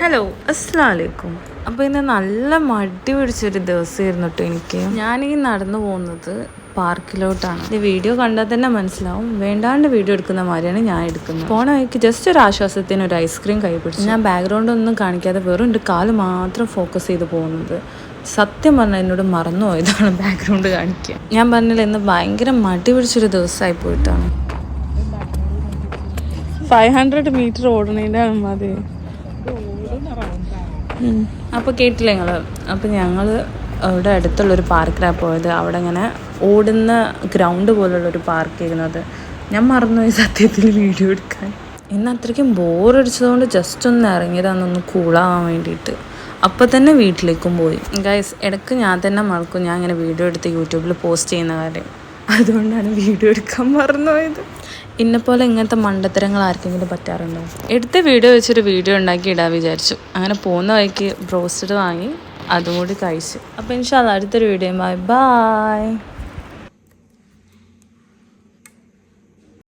Hello, അസ്സലാമലൈക്കും. അപ്പോൾ ഇന്ന് നല്ല മടി പിടിച്ചൊരു ദിവസമായിരുന്നു കേട്ടോ എനിക്ക്. ഞാനീ നടന്നു പോകുന്നത് പാർക്കിലോട്ടാണ്. ഈ വീഡിയോ കണ്ടാൽ തന്നെ മനസ്സിലാവും, വേണ്ടാണ്ട് വീഡിയോ എടുക്കുന്ന മാതിരിയാണ് ഞാൻ എടുക്കുന്നത്. പോണ വഴിക്ക് ജസ്റ്റ് ഒരു ആശ്വാസത്തിന് ഒരു ഐസ്ക്രീം കൈ പിടിച്ചു. ഞാൻ ബാക്ക്ഗ്രൗണ്ട് ഒന്നും കാണിക്കാതെ വെറും എൻ്റെ കാല് മാത്രം ഫോക്കസ് ചെയ്ത് പോകുന്നത്. സത്യം പറഞ്ഞാൽ എന്നോട് മറന്നു പോയതാണ് ബാക്ക്ഗ്രൗണ്ട് കാണിക്കുക. ഞാൻ പറഞ്ഞില്ല, ഇന്ന് ഭയങ്കര മടി പിടിച്ചൊരു ദിവസമായി പോയിട്ടാണ്. 500 മീറ്റർ ഓടണേൻ്റെ മതി. അപ്പോൾ കേട്ടില്ല നിങ്ങൾ. അപ്പോൾ ഞങ്ങൾ അവിടെ അടുത്തുള്ളൊരു പാർക്കിലാണ് പോയത്. അവിടെ ഇങ്ങനെ ഓടുന്ന ഗ്രൗണ്ട് പോലുള്ളൊരു പാർക്ക് ഇരുന്നത്. ഞാൻ മറന്നുപോയി സത്യത്തിൽ വീഡിയോ എടുക്കാൻ. ഇന്ന് അത്രയ്ക്കും ബോറടിച്ചതുകൊണ്ട് ജസ്റ്റ് ഒന്ന് ഇറങ്ങിയതാണെന്നൊന്ന് കൂളാവാൻ വേണ്ടിയിട്ട്. അപ്പോൾ തന്നെ വീട്ടിലേക്കും പോയി. ഗൈസ്, ഇടയ്ക്ക് ഞാൻ തന്നെ മറക്കും ഞാൻ ഇങ്ങനെ വീഡിയോ എടുത്ത് യൂട്യൂബിൽ പോസ്റ്റ് ചെയ്യുന്ന കാര്യം. അതുകൊണ്ടാണ് വീഡിയോ എടുക്കാൻ മറന്നുപോയത്. ഇന്നെപ്പോലെ ഇങ്ങനത്തെ മണ്ടത്തരങ്ങൾ ആർക്കെങ്കിലും പറ്റാറുണ്ടോ? എടുത്ത വീഡിയോ വെച്ചൊരു വീഡിയോ ഉണ്ടാക്കി ഇടാൻ വിചാരിച്ചു. അങ്ങനെ പോകുന്ന വഴിക്ക് ബ്രോസ്റ്റഡ് വാങ്ങി അതും കൂടി കഴിച്ചു. അപ്പോൾ ഇൻഷാ അല്ലാഹ് അടുത്തൊരു വീഡിയോ. ബൈ.